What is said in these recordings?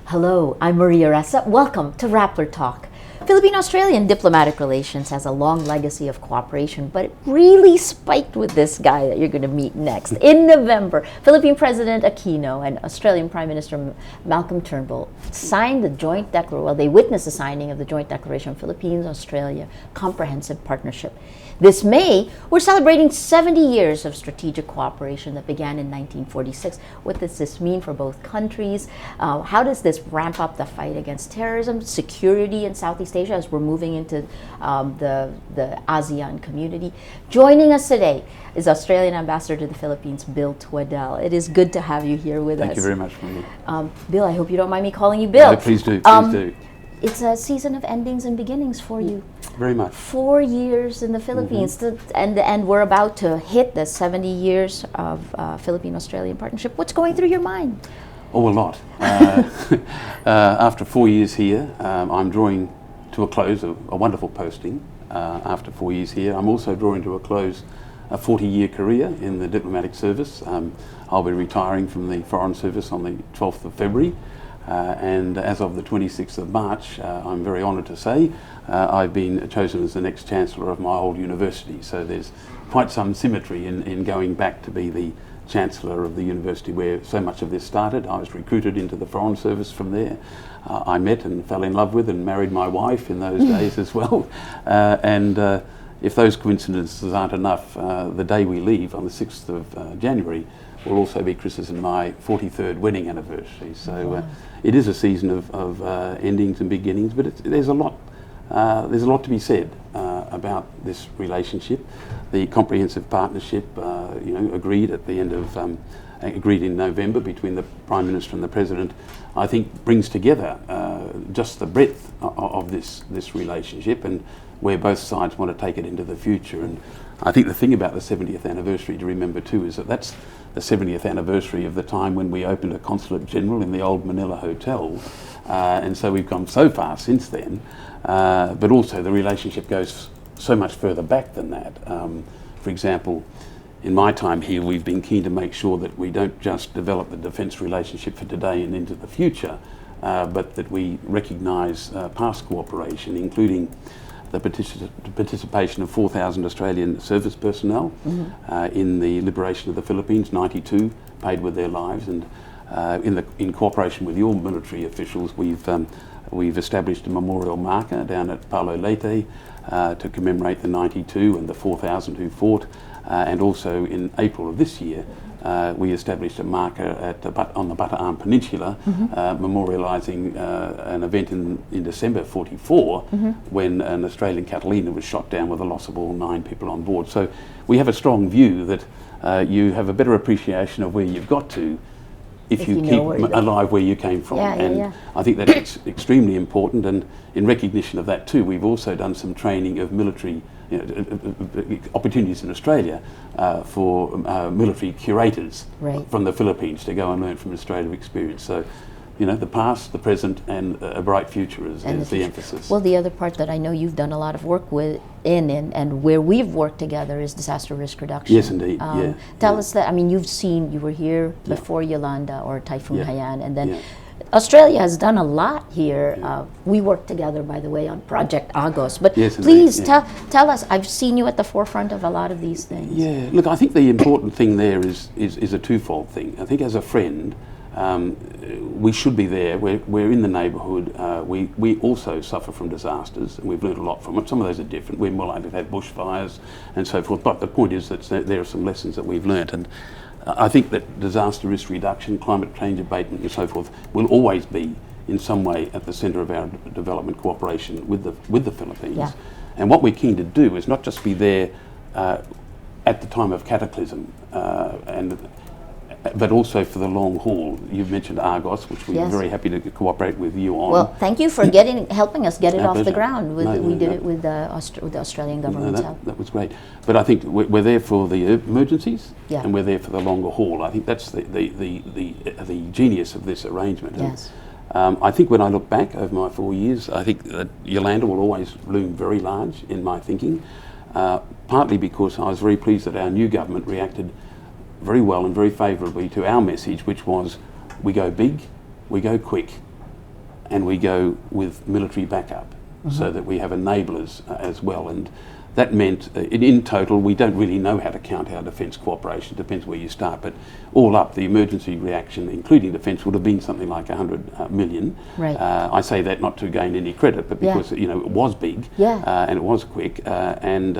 Hello, I'm Maria Ressa. Welcome to Rappler Talk. Philippine-Australian diplomatic relations has a long legacy of cooperation, but it really spiked with this guy that you're going to meet next. In November, Philippine President Aquino and Australian Prime Minister Malcolm Turnbull signed the joint declaration. Well, they witnessed the signing of the joint declaration of Philippines-Australia Comprehensive Partnership. This May, we're celebrating 70 years of strategic cooperation that began in 1946. What does this mean for both countries? How does this ramp up the fight against terrorism, security in Southeast Asia as we're moving into the ASEAN community? Joining us today is Australian Ambassador to the Philippines, Bill Tweddell. It is good to have you here with us. Thank you very much, Maria. Bill, I hope you don't mind me calling you Bill. No, please do, please do. It's a season of endings and beginnings for you. Very much. 4 years in the Philippines, and we're about to hit the 70 years of Philippine-Australian partnership. What's going through your mind? Oh, a lot. After 4 years here, I'm drawing to a close a wonderful posting. After 4 years here, I'm also drawing to a close a 40-year career in the diplomatic service. I'll be retiring from the Foreign Service on the 12th of February. And as of the 26th of March, I'm very honoured to say, I've been chosen as the next Chancellor of my old university. So there's quite some symmetry in going back to be the Chancellor of the university where so much of this started. I was recruited into the Foreign Service from there. I met and fell in love with and married my wife in those days as well. If those coincidences aren't enough, the day we leave on the 6th of January will also be Chris's and my 43rd wedding anniversary. So it is a season of endings and beginnings, but there's a lot to be said about this relationship. The comprehensive partnership, agreed at the end of agreed in November between the Prime Minister and the President, I think brings together just the breadth of this relationship and where both sides want to take it into the future. And I think the thing about the 70th anniversary to remember too is that that's the 70th anniversary of the time when we opened a consulate general in the old Manila Hotel. And so we've gone so far since then, but also the relationship goes so much further back than that. For example, in my time here, we've been keen to make sure that we don't just develop the defence relationship for today and into the future, but that we recognise past cooperation, including the participation of 4,000 Australian service personnel in the liberation of the Philippines, 92 paid with their lives, and in cooperation with your military officials, we've established a memorial marker down at Palo Leyte to commemorate the 92 and the 4,000 who fought, and also in April of this year, we established a marker on the Bataan Peninsula, memorialising an event in December '44 when an Australian Catalina was shot down with the loss of all 9 people on board. So we have a strong view that you have a better appreciation of where you've got to if you keep alive where you came from. I think that's extremely important, and in recognition of that too, we've also done some training of military opportunities in Australia for military curators from the Philippines to go and learn from Australian experience. So, the past, the present, and a bright future is the emphasis. Well, the other part that I know you've done a lot of work with and where we've worked together is disaster risk reduction. Yes, indeed. Tell us that. I mean, you were here before Yolanda or Typhoon Haiyan, and then Australia has done a lot here. We worked together, by the way, on Project Agos. But please tell us, I've seen you at the forefront of a lot of these things. Yeah, look, I think the important thing there is a twofold thing. I think as a friend, we should be there. We're in the neighbourhood. We also suffer from disasters, and we've learned a lot from it. Some of those are different. We're more likely to have bushfires and so forth. But the point is that there are some lessons that we've learnt. And I think that disaster risk reduction, climate change abatement and so forth will always be in some way at the centre of our development cooperation with the Philippines. And what we're keen to do is not just be there at the time of cataclysm, but also for the long haul. You've mentioned Argos, which we're very happy to cooperate with you on. Well, thank you for helping us get it off the ground. We did it with the Australian government's help. That was great. But I think we're there for the emergencies, and we're there for the longer haul. I think that's the genius of this arrangement. Yes. I think when I look back over my 4 years, I think that Yolanda will always loom very large in my thinking, partly because I was very pleased that our new government reacted very well and very favourably to our message, which was we go big, we go quick, and we go with military backup, so that we have enablers as well. And that meant, in total, we don't really know how to count our defence cooperation, depends where you start, but all up, the emergency reaction, including defence, would have been something like 100 million. Right. I say that not to gain any credit, but because it was big, and it was quick, and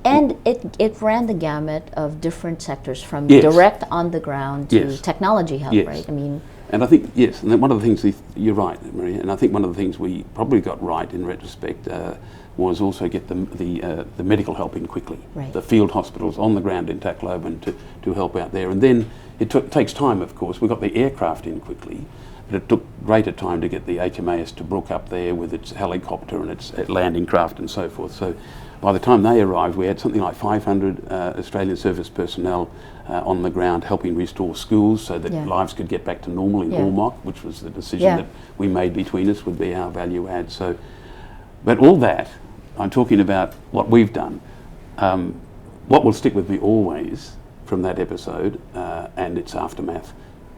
it ran the gamut of different sectors, from direct on the ground to technology help, right? I mean, and I think, yes, and one of the things, you're right, Maria, and I think one of the things we probably got right in retrospect was also get the medical help in quickly. Right. The field hospitals on the ground in Tacloban to help out there. And then it takes time, of course. We got the aircraft in quickly, but it took greater time to get the HMAS to Brook up there with its helicopter and its landing craft and so forth. So by the time they arrived, we had something like 500 Australian service personnel on the ground helping restore schools so that lives could get back to normal in Ormoc, which was the decision that we made between us, would be our value add. So, but all that, I'm talking about what we've done. What will stick with me always from that episode and its aftermath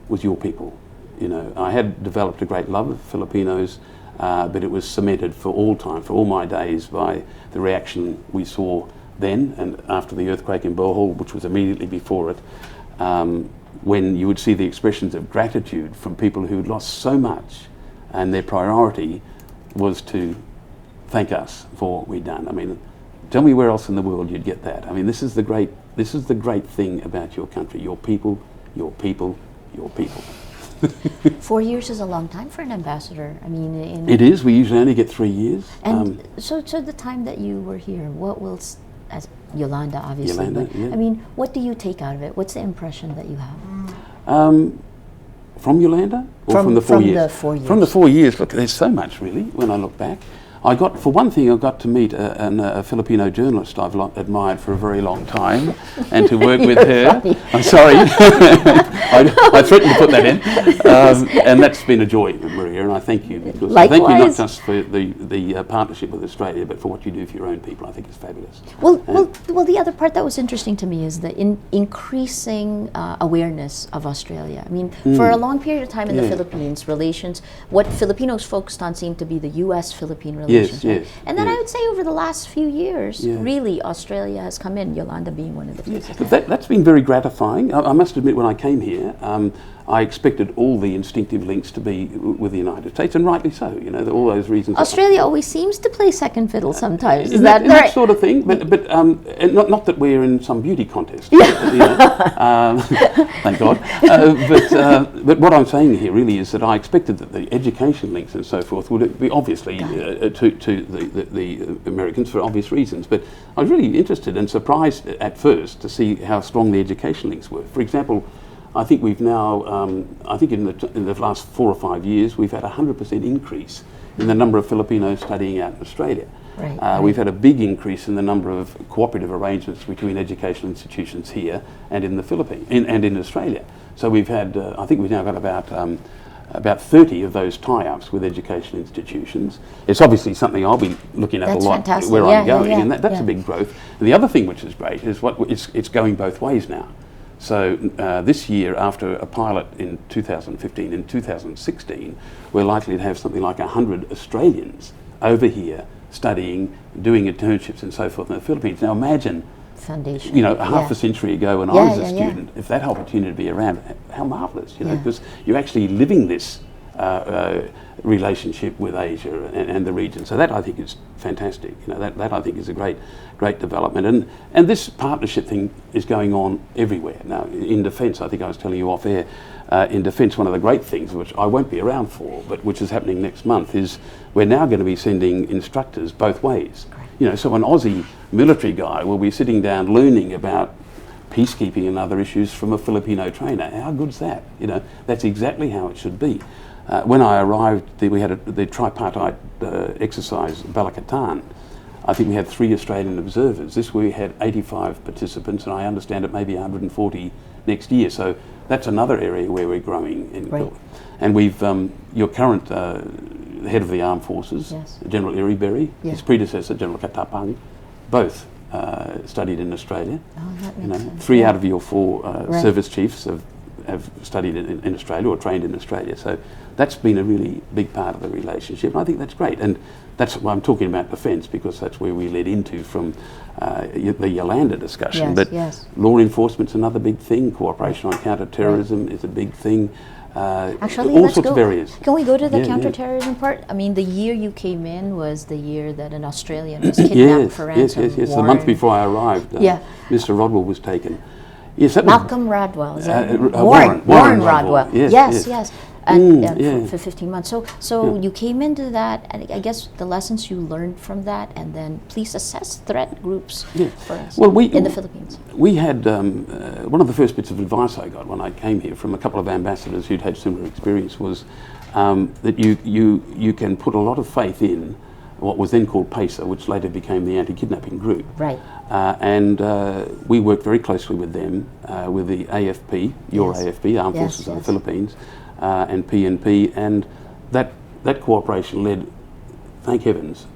was your people. You know, I had developed a great love of Filipinos, but it was cemented for all time, for all my days, by the reaction we saw then and after the earthquake in Bohol, which was immediately before it, when you would see the expressions of gratitude from people who'd lost so much, and their priority was to thank us for what we'd done. I mean, tell me where else in the world you'd get that. I mean, this is the great thing about your country, your people, your people, your people. 4 years is a long time for an ambassador. I mean, it is. We usually only get 3 years. And so the time that you were here, what will, as Yolanda, obviously. Yolanda, I mean, what do you take out of it? What's the impression that you have? From Yolanda, or from the 4 years? From the 4 years. From the 4 years. Look, there's so much really. When I look back, for one thing, I got to meet a Filipino journalist I've admired for a very long time, and to work with her. Funny. I'm sorry, I threatened to put that in, and that's been a joy, Maria, and I thank you. Because I thank you not just for the partnership with Australia, but for what you do for your own people. I think it's fabulous. Well, the other part that was interesting to me is the increasing awareness of Australia. I mean, for a long period of time in the Philippines, what Filipinos focused on seemed to be the U.S.-Philippine relations. Yes. And then I would say over the last few years, really, Australia has come in, Yolanda being one of the places. That's been very gratifying. I must admit, when I came here, I expected all the instinctive links to be with the United States, and rightly so. You know, all those reasons. Australia always seems to play second fiddle sometimes. Is that sort of thing? But not that we're in some beauty contest. You know, thank God. But what I'm saying here really is that I expected that the education links and so forth would be obviously to the Americans for obvious reasons. But I was really interested and surprised at first to see how strong the education links were. For example, I think we've now, I think in the last 4 or 5 years, we've had a 100% increase in the number of Filipinos studying out in Australia. Right. We've had a big increase in the number of cooperative arrangements between educational institutions here and in the Philippines and in Australia. So we've had, I think we've now got about 30 of those tie-ups with educational institutions. It's obviously something I'll be looking at a lot fantastic. where I'm going, and that's a big growth. And the other thing which is great is it's going both ways now. So this year, after a pilot in 2015, in 2016, we're likely to have something like 100 Australians over here studying, doing internships and so forth in the Philippines. Now imagine, foundation. you know, half a century ago when I was a student, if that opportunity to be around, how marvellous, you know, because you're actually living this relationship with Asia and the region. So that I think is fantastic. You know, that I think is a great development. And this partnership thing is going on everywhere. Now, in defence, I think I was telling you off air, in defence, one of the great things, which I won't be around for, but which is happening next month, is we're now going to be sending instructors both ways. Great. You know, so an Aussie military guy will be sitting down learning about peacekeeping and other issues from a Filipino trainer. How good's that? You know, that's exactly how it should be. When I arrived, we had the tripartite exercise, Balakatan. I think we had 3 Australian observers. This we had 85 participants, and I understand it may be 140 next year. So that's another area where we're growing. And we've, your current head of the armed forces, General Iriberry, his predecessor, General Katapang, both studied in Australia. Oh, that makes sense. 3 out of your 4 service chiefs have have studied in Australia or trained in Australia. So that's been a really big part of the relationship, and I think that's great. And that's why I'm talking about defence, because that's where we led into from the Yolanda discussion. Yes, but yes. law enforcement's another big thing. Cooperation on counter-terrorism is a big thing. Actually, all let's sorts go. of areas. Can we go to the Yeah, counterterrorism part? I mean, the year you came in was the year that an Australian was kidnapped for ransom. Yes. The month before I arrived, Mr. Rodwell was taken. Yes, that Malcolm Rodwell. Is that Warren Rodwell. Yes. For 15 months. So you came into that, and I guess the lessons you learned from that, and then please assess threat groups for us in the Philippines. We had one of the first bits of advice I got when I came here from a couple of ambassadors who'd had similar experience was that you can put a lot of faith in what was then called PACER, which later became the anti-kidnapping group. Right. And we worked very closely with them, with the AFP, AFP, Armed Forces of the Philippines, and PNP, and that cooperation led, thank heavens,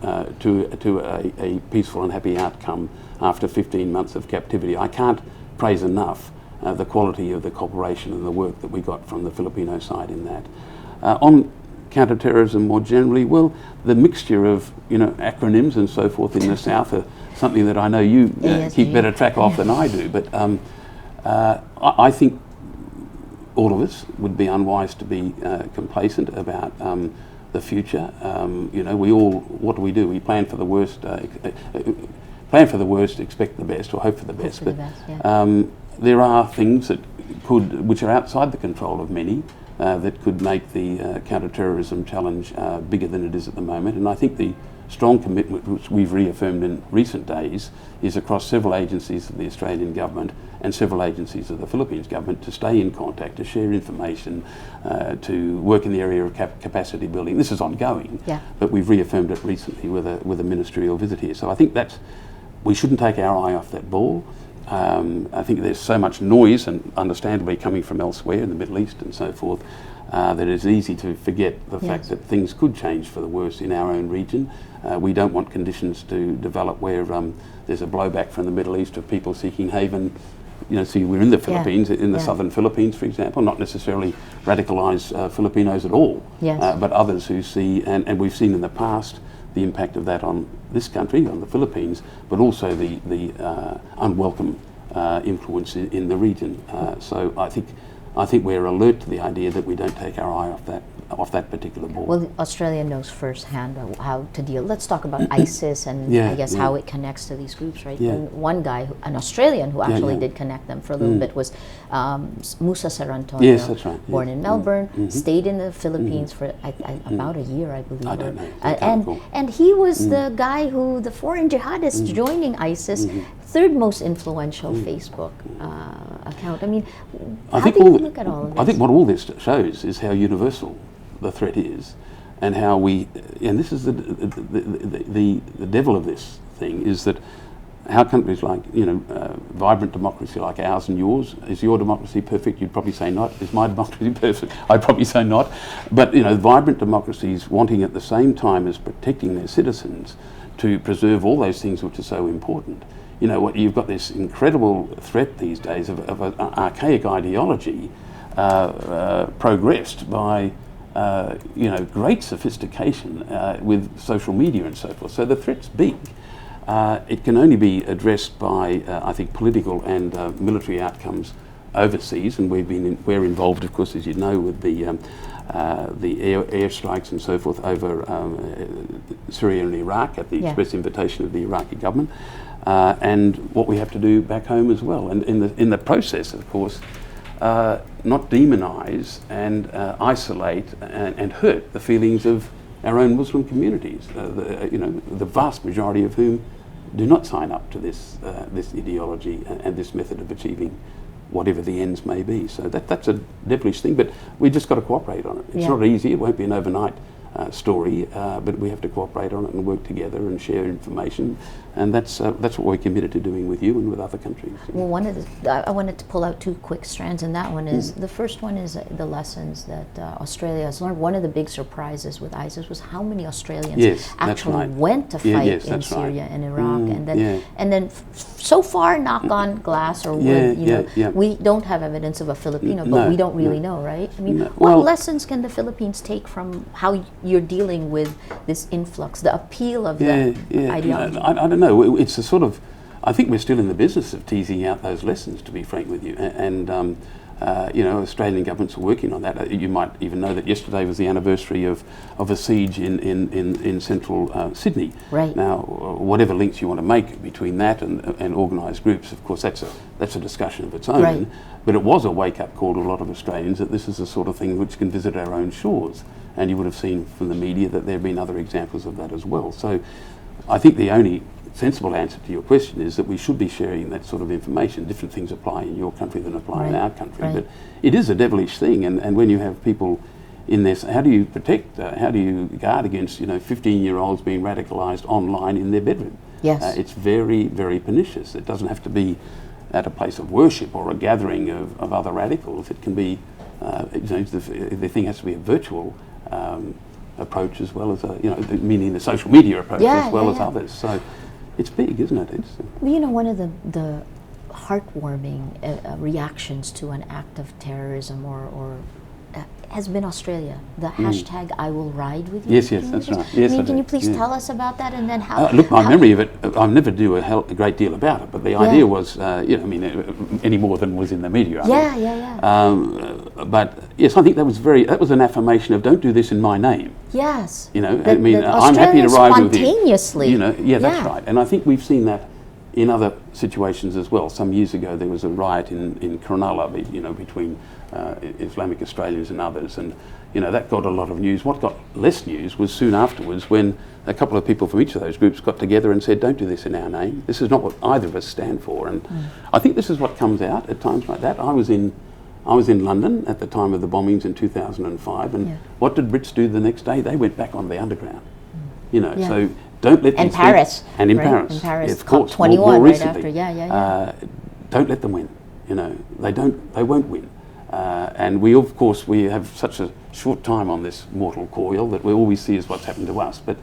to a peaceful and happy outcome after 15 months of captivity. I can't praise enough the quality of the cooperation and the work that we got from the Filipino side in that. On counter-terrorism more generally, well, the mixture of acronyms and so forth in the South are something that I know you keep better track of than I do, but I think all of us would be unwise to be complacent about the future. We all, what do? We plan for the worst, expect the best, or hope for the best. There are things which are outside the control of many, that could make the counter-terrorism challenge bigger than it is at the moment. And I think the strong commitment which we've reaffirmed in recent days is across several agencies of the Australian government and several agencies of the Philippines government to stay in contact, to share information, to work in the area of capacity building. This is ongoing, but we've reaffirmed it recently with a ministerial visit here. So I think we shouldn't take our eye off that ball. I think there's so much noise, and understandably coming from elsewhere in the Middle East and so forth, that it's easy to forget the fact that things could change for the worse in our own region. We don't want conditions to develop where there's a blowback from the Middle East of people seeking haven. See, we're in the Philippines, in the southern Philippines, for example, not necessarily radicalised Filipinos at all, but others who see, and we've seen in the past, the impact of that on this country, on the Philippines, but also the unwelcome influence in the region. So I think we're alert to the idea that we don't take our eye off that particular ball. Well, Australia knows firsthand how to deal. Let's talk about ISIS and I guess how it connects to these groups, right? Yeah. And one guy, an Australian who actually did connect them for a little bit was Musa Sarantonio. Yes, that's right. Born in Melbourne, stayed in the Philippines for about a year, I believe. I don't know. And he was the guy who the foreign jihadists joining ISIS, third most influential Facebook account. I mean, how do you look at all of this? I think what all this shows is how universal the threat is, and how and this is the devil of this thing, is that how countries like, vibrant democracy like ours and yours, is your democracy perfect? You'd probably say not. Is my democracy perfect? I'd probably say not. But, vibrant democracies wanting at the same time as protecting their citizens to preserve all those things which are so important. You've got this incredible threat these days of an archaic ideology progressed by great sophistication with social media and so forth. So the threat's big. It can only be addressed by, I think, political and military outcomes overseas, and we're involved, of course, as you know, with the airstrikes and so forth over Syria and Iraq at the express invitation of the Iraqi government, and what we have to do back home as well. And in the process, of course, not demonise and isolate and hurt the feelings of our own Muslim communities, the vast majority of whom do not sign up to this ideology and this method of achieving whatever the ends may be. So that's a devilish thing, but we've just got to cooperate on it. It's not easy. It won't be an overnight story, but we have to cooperate on it and work together and share information, and that's what we're committed to doing with you and with other countries. Well, I wanted to pull out two quick strands, and that one is the first one is the lessons that Australia has learned. One of the big surprises with ISIS was how many Australians actually went to fight in Syria and Iraq, and then so far, knock on glass or wood, we don't have evidence of a Filipino, but we don't really know, right? I mean, what lessons can the Philippines take from how you're dealing with this influx, the appeal of the ideology? I don't know. It's a sort of, I think we're still in the business of teasing out those lessons, to be frank with you. And Australian governments are working on that. You might even know that yesterday was the anniversary of a siege in central Sydney. Right. Now, whatever links you want to make between that and organised groups, of course, that's a discussion of its own. Right. But it was a wake-up call to a lot of Australians that this is the sort of thing which can visit our own shores. And you would have seen from the media that there have been other examples of that as well. So I think the only sensible answer to your question is that we should be sharing that sort of information. Different things apply in your country than apply in our country. But it is a devilish thing, and when you have people in this, how do you protect, how do you guard against 15-year-olds being radicalised online in their bedroom? Yes. It's very, very pernicious. It doesn't have to be at a place of worship or a gathering of other radicals. It can be, the thing has to be a virtual approach as well as meaning the social media approach as well as others. So it's big, isn't it? One of the heartwarming reactions to an act of terrorism or has been Australia. The hashtag I will ride with you. Yes, that's right. Yes, can you please tell us about that, and then how? Look, my memory of it, I never do a great deal about it, but the idea was, any more than was in the media. But yes, I think that was an affirmation of don't do this in my name. Yes. I'm happy to ride with you. Spontaneously. That's right. And I think we've seen that in other situations as well. Some years ago, there was a riot in Cronulla, between Islamic Australians and others, and that got a lot of news. What got less news was soon afterwards when a couple of people from each of those groups got together and said, don't do this in our name. This is not what either of us stand for. And I think this is what comes out at times like that. I was in London at the time of the bombings in 2005, and what did Brits do the next day? They went back on the underground. So don't let them Paris. And in Paris. Paris. In Paris, of course, COP21 more recently. right after. Don't let them win. They won't win. And we have such a short time on this mortal coil that all we see is what's happened to us. But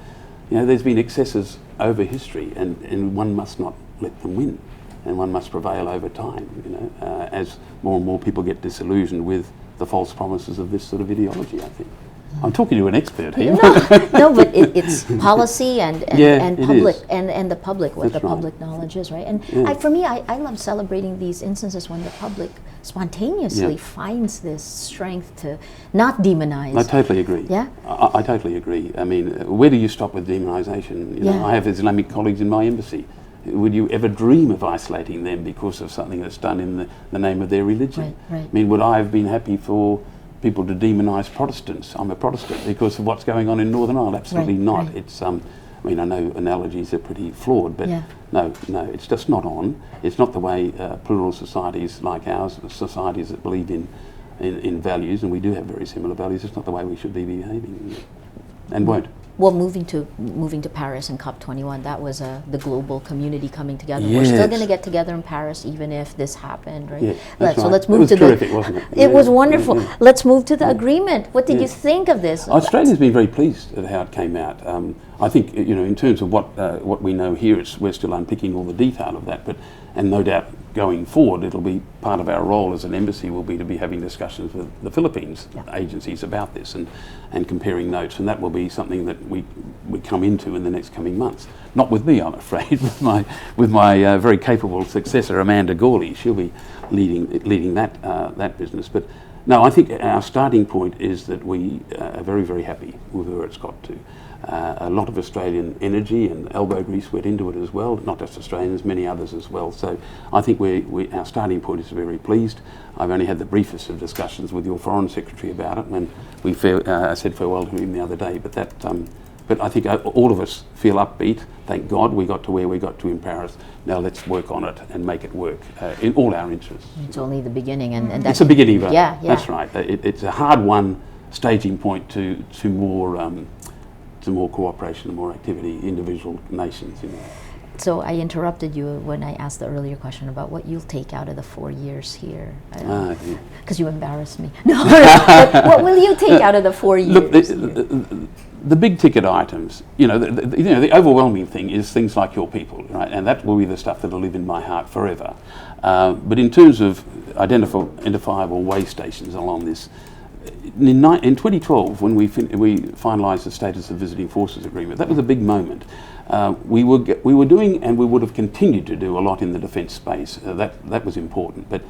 there's been excesses over history, and one must not let them win, and one must prevail over time. As more and more people get disillusioned with the false promises of this sort of ideology, I think. I'm talking to an expert here. No, but it's policy and public and the public, what the public knowledge is, right? And for me, I love celebrating these instances when the public spontaneously finds this strength to not demonize. I totally agree. Yeah? I totally agree. I mean, where do you stop with demonization? I have Islamic colleagues in my embassy. Would you ever dream of isolating them because of something that's done in the name of their religion? Right. I mean, would I have been happy for people to demonise Protestants? I'm a Protestant because of what's going on in Northern Ireland. Absolutely not. Right. It's I know analogies are pretty flawed, but no, it's just not on. It's not the way plural societies like ours, societies that believe in values, and we do have very similar values. It's not the way we should be behaving, and won't. Well, moving to Paris and COP21, that was the global community coming together. Yes. We're still going to get together in Paris, even if this happened, right? Yeah, So let's move it was terrific, wasn't it? It was wonderful. Let's move to the agreement. What did you think of this? Australia's been very pleased at how it came out. I think in terms of what we know here, we're still unpicking all the detail of that. And no doubt going forward, it'll be part of our role as an embassy will be to be having discussions with the Philippines agencies about this and comparing notes, and that will be something that we come into in the next coming months. Not with me, I'm afraid, with my very capable successor Amanda Gawley. She'll be leading that business. But no, I think our starting point is that we are very, very happy with where it's got to. A lot of Australian energy and elbow grease went into it as well, not just Australians, many others as well. So I think our starting point is very pleased. I've only had the briefest of discussions with your Foreign Secretary about it, and we said farewell to him the other day. But I think all of us feel upbeat. Thank God we got to where we got to in Paris. Now let's work on it and make it work in all our interests. It's only the beginning, and that's it's a beginning, but yeah. That's right. It's a hard one. Staging point to more to more cooperation and more activity, individual nations. So I interrupted you when I asked the earlier question about what you'll take out of the 4 years here. Because you embarrassed me. No, but what will you take out of the 4 years? Look, the big ticket items, the overwhelming thing is things like your people, right? And that will be the stuff that'll live in my heart forever. But in terms of identifiable way stations along this, in 2012, when we finalised the status of visiting forces agreement, that was a big moment. We were doing, and we would have continued to do, a lot in the defence space. That was important, but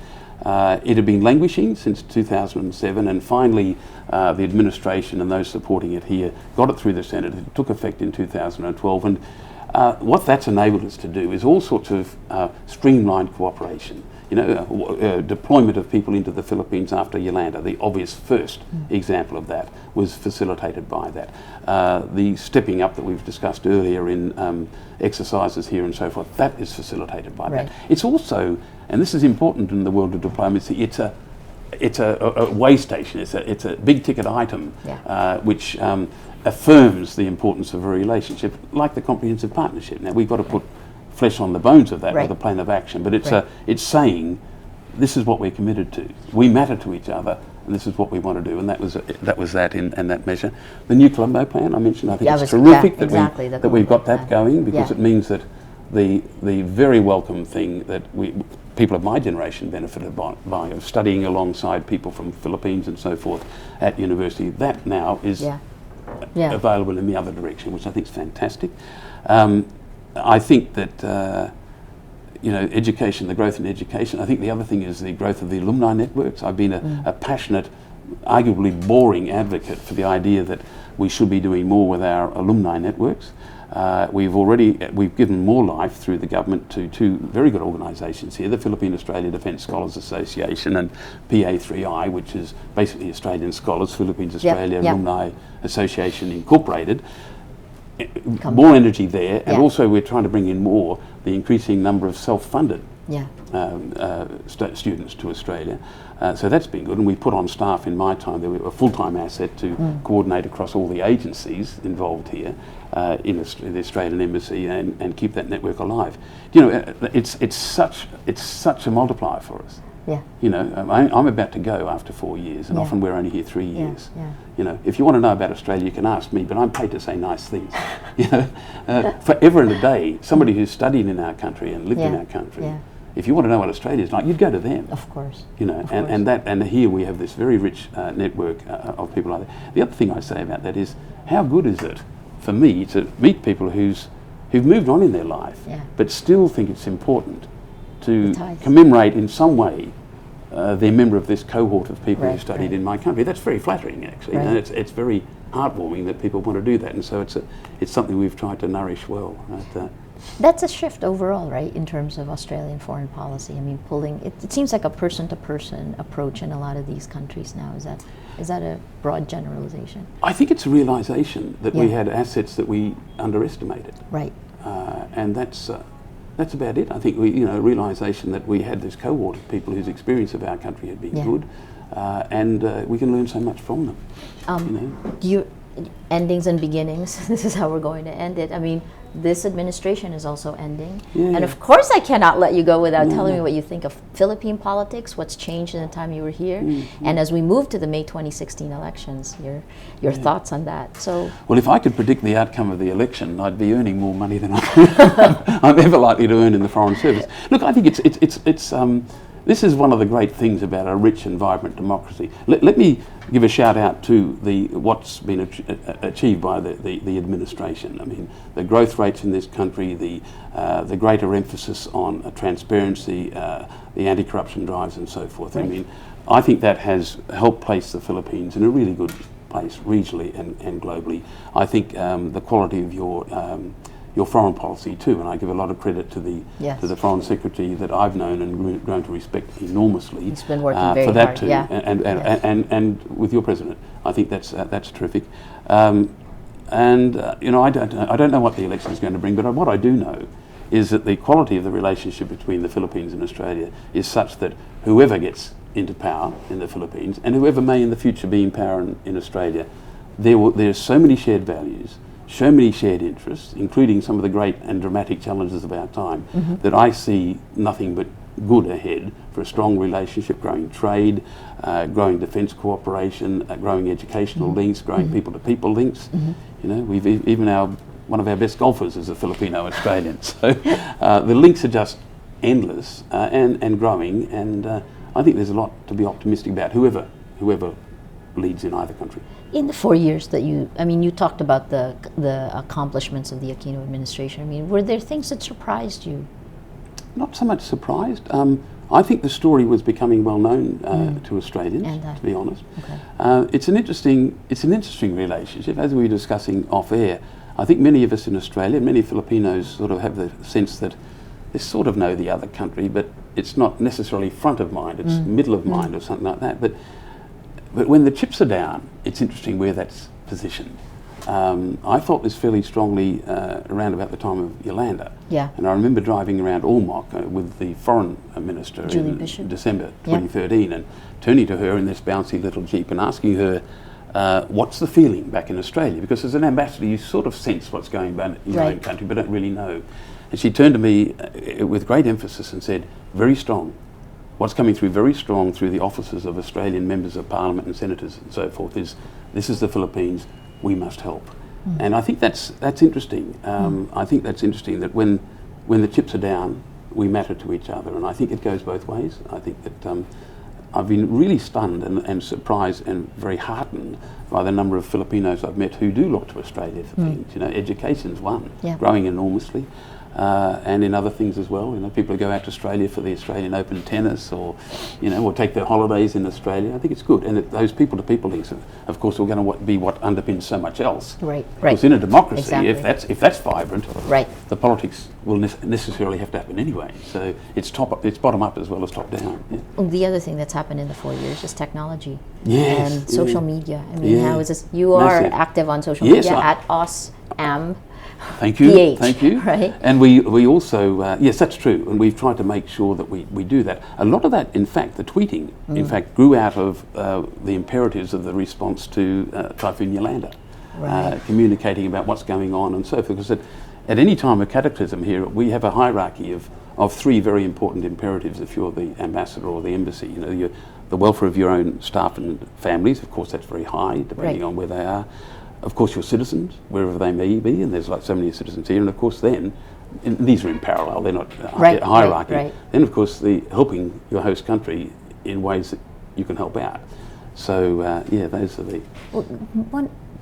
it had been languishing since 2007, and finally the administration and those supporting it here got it through the Senate. It took effect in 2012, and what that's enabled us to do is all sorts of streamlined cooperation. Deployment of people into the Philippines after Yolanda, the obvious first example of that, was facilitated by that. The stepping up that we've discussed earlier in exercises here and so forth, that is facilitated by that. It's also, and this is important in the world of diplomacy, it's a way station, it's a big ticket item, which affirms the importance of a relationship, like the comprehensive partnership. Now, we've got to put flesh on the bones of that with a plan of action, but it's saying this is what we're committed to. We matter to each other, and this is what we want to do, and that was that in that measure. The New Colombo plan I mentioned, I think it's terrific that we've got that going, because it means that the very welcome thing that people of my generation benefited by of studying alongside people from the Philippines and so forth at university, that now is available in the other direction, which I think is fantastic. I think that education, the growth in education. I think the other thing is the growth of the alumni networks. I've been a passionate, arguably boring advocate for the idea that we should be doing more with our alumni networks. We've given more life through the government to two very good organisations here, the Philippine Australia Defence Scholars Association and PA3I, which is basically Australian Scholars, Philippines Australia Alumni Association Incorporated. More energy there, and also we're trying to bring in more the increasing number of self-funded students to Australia. So that's been good, and we put on staff in my time. There were a full-time asset to coordinate across all the agencies involved here in the Australian Embassy and keep that network alive. It's such a multiplier for us. I'm about to go after 4 years, and often we're only here 3 years. If you want to know about Australia, you can ask me, but I'm paid to say nice things. Forever and a day, somebody who's studied in our country and lived in our country, if you want to know what Australia is like, you'd go to them. Of course. And here we have this very rich network of people like that. The other thing I say about that is, how good is it for me to meet people who've moved on in their life, but still think it's important to commemorate in some way they're member of this cohort of people who studied in my country. That's very flattering, actually, and it's very heartwarming that people want to do that, and so it's something we've tried to nourish well. That's a shift overall, right, in terms of Australian foreign policy. I mean, it seems like a person-to-person approach in a lot of these countries now. Is that a broad generalization? I think it's a realisation that we had assets that we underestimated. Right. And that's about it. I think a realisation that we had this cohort of people whose experience of our country had been good, and we can learn so much from them. Endings and beginnings. This is how we're going to end it. I mean, this administration is also ending, and of course, I cannot let you go without telling me what you think of Philippine politics. What's changed in the time you were here, and as we move to the May 2016 elections, your thoughts on that. So, well, if I could predict the outcome of the election, I'd be earning more money than I'm ever likely to earn in the Foreign Service. Look, I think it's this is one of the great things about a rich and vibrant democracy. Let me give a shout out to what's been achieved by the administration. I mean, the growth rates in this country, the greater emphasis on transparency, the anti-corruption drives and so forth. I mean, I think that has helped place the Philippines in a really good place regionally and globally. I think the quality of your foreign policy too, and I give a lot of credit to the Foreign Secretary that I've known and grown to respect enormously. He's been working very for that hard, too, and with your president, I think that's terrific. I don't know what the election is going to bring, but what I do know is that the quality of the relationship between the Philippines and Australia is such that whoever gets into power in the Philippines, and whoever may in the future be in power in Australia, there's so many shared values so many shared interests, including some of the great and dramatic challenges of our time, that I see nothing but good ahead for a strong relationship, growing trade, growing defence cooperation, growing educational links, growing people-to-people links. You know, we've even one of our best golfers is a Filipino Australian. So the links are just endless and growing, and I think there's a lot to be optimistic about, whoever leads in either country. In the 4 years that you talked about the accomplishments of the Aquino administration. I mean, were there things that surprised you? Not so much surprised. I think the story was becoming well known to Australians, to be honest. Okay. It's an interesting relationship. As we were discussing off air, I think many of us in Australia, many Filipinos sort of have the sense that they sort of know the other country, but it's not necessarily front of mind, it's middle of mind or something like that. But when the chips are down, it's interesting where that's positioned. I felt this fairly strongly around about the time of Yolanda. Yeah. And I remember driving around Ormoc with the foreign minister Julie in Bishop. December 2013 and turning to her in this bouncy little Jeep and asking her, what's the feeling back in Australia? Because as an ambassador, you sort of sense what's going on in your own country, but don't really know. And she turned to me with great emphasis and said, very strong. What's coming through very strong through the offices of Australian members of Parliament and senators and so forth is, this is the Philippines, we must help. And I think that's interesting. I think that's interesting that when the chips are down, we matter to each other. And I think it goes both ways. I think that I've been really stunned and surprised and very heartened by the number of Filipinos I've met who do look to Australia for things. You know, education's one, growing enormously. And in other things as well, you know, people who go out to Australia for the Australian Open tennis, or you know, or take their holidays in Australia. I think it's good, and those people-to-people links, of course, are going to be what underpins so much else. Right. Because in a democracy, if that's vibrant, the politics will necessarily have to happen anyway. So it's bottom up as well as top down. Yeah. The other thing that's happened in the 4 years is technology and social media. I mean, how is this? You are active on social media at OSAM. Thank you, PH, thank you. Right. And we also, yes, that's true, and we've tried to make sure that we do that. A lot of that, in fact, the tweeting, in fact, grew out of the imperatives of the response to Typhoon Yolanda, communicating about what's going on and so forth. Because at any time of cataclysm here, we have a hierarchy of three very important imperatives if you're the ambassador or the embassy. You know, the welfare of your own staff and families, of course, that's very high, depending on where they are. Of course, your citizens, wherever they may be, and there's like so many citizens here, and of course then, and these are in parallel, they're not hierarchy. Then of course the helping your host country in ways that you can help out. So those are the...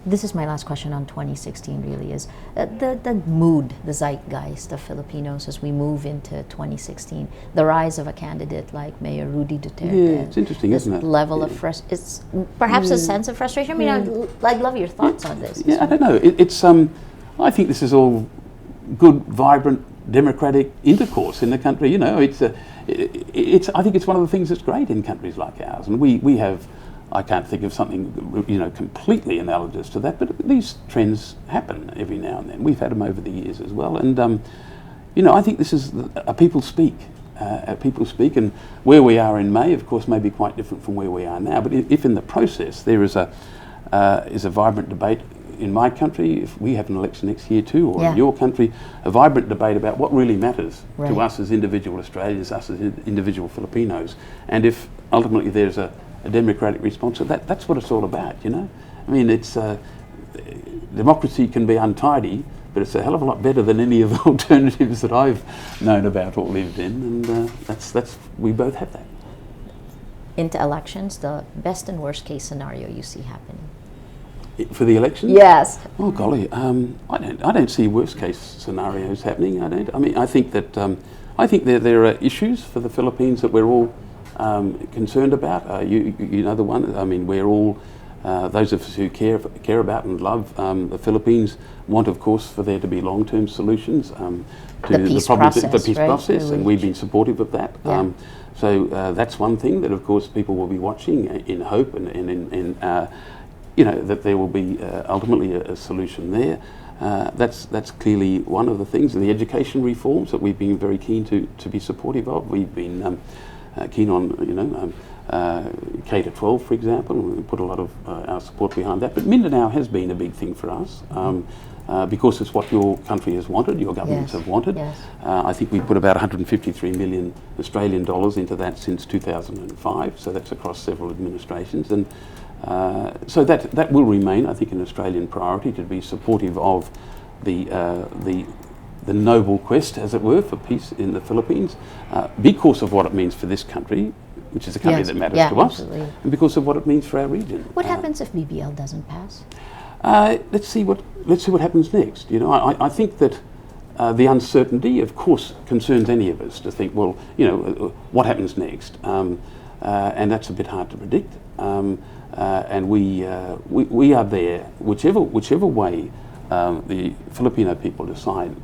This is my last question on 2016 really is the mood, the zeitgeist of Filipinos as we move into 2016. The rise of a candidate like Mayor Rudy Duterte. Yeah, it's interesting, isn't it? Level of it's perhaps a sense of frustration. I mean, I'd love your thoughts on this. Yeah, I don't know. It's I think this is all good, vibrant, democratic intercourse in the country. You know, I think it's one of the things that's great in countries like ours, and we have. I can't think of something, you know, completely analogous to that, but these trends happen every now and then. We've had them over the years as well, and you know, I think this is a people speak. People speak, and where we are in May, of course, may be quite different from where we are now. But if in the process there is a vibrant debate in my country, if we have an election next year too, or in your country, a vibrant debate about what really matters to us as individual Australians, us as individual Filipinos, and if ultimately there's a democratic response to that, that's what it's all about, you know. I mean, it's democracy can be untidy, but it's a hell of a lot better than any of the alternatives that I've known about or lived in, and that's we both have that. Into elections, the best and worst case scenario you see happening for the election? Yes. Oh golly, I don't see worst case scenarios happening. I mean, I think that there are issues for the Philippines that we're all concerned about. You know the one. I mean, we're all those of us who care about and love the Philippines want, of course, for there to be long-term solutions to the problems of the peace process, and we've been supportive of that. Yeah. So that's one thing that, of course, people will be watching in hope and in you know, that there will be ultimately a solution there. That's clearly one of the things. And the education reforms that we've been very keen to be supportive of. We've been keen on, you know, K to 12, for example. We put a lot of our support behind that. But Mindanao has been a big thing for us. Because it's what your country has wanted, your governments have wanted. Yes. I think we put about 153 million Australian dollars into that since 2005, so that's across several administrations. And so that will remain, I think, an Australian priority, to be supportive of the noble quest, as it were, for peace in the Philippines, because of what it means for this country, which is a country that matters to us, and because of what it means for our region. What happens if BBL doesn't pass? Let's see what happens next. You know, I think that the uncertainty, of course, concerns any of us to think, well, you know, what happens next, and that's a bit hard to predict. And we are there, whichever way the Filipino people decide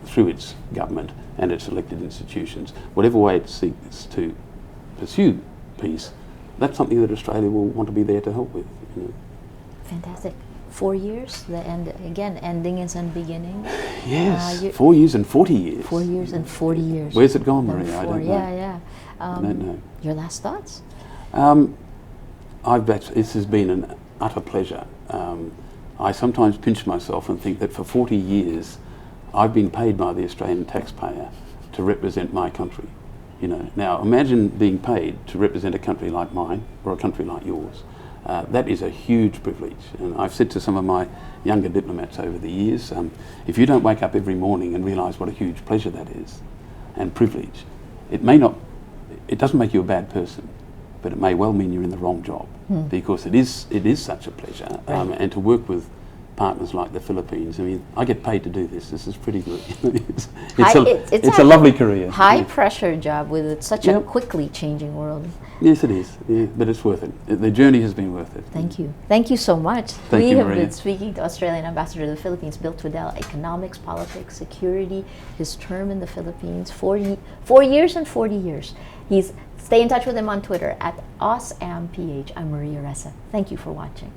through its government and its elected institutions, whatever way it seeks to pursue peace, that's something that Australia will want to be there to help with. You know. Fantastic. 4 years, the end again. Ending is and beginning. Yes, 4 years and 40 years. 4 years and 40 years. Where's it gone, Maria? I don't know. Yeah. I don't know. Your last thoughts? This has been an utter pleasure. I sometimes pinch myself and think that for 40 years, I've been paid by the Australian taxpayer to represent my country. You know, now imagine being paid to represent a country like mine or a country like yours. That is a huge privilege, and I've said to some of my younger diplomats over the years, if you don't wake up every morning and realise what a huge pleasure that is, and privilege, it doesn't make you a bad person, but it may well mean you're in the wrong job, because it is such a pleasure, and to work with partners like the Philippines. I mean, I get paid to do this. This is pretty good. It's a lovely career. High pressure job with such a quickly changing world. Yes, it is. Yeah, but it's worth it. The journey has been worth it. Thank you. Thank you so much. Thank you, We have Maria. been speaking to Australian Ambassador to the Philippines, Bill Tweddell, economics, politics, security, his term in the Philippines, 4 years and 40 years. Stay in touch with him on Twitter at AusAmPH. I'm Maria Ressa. Thank you for watching.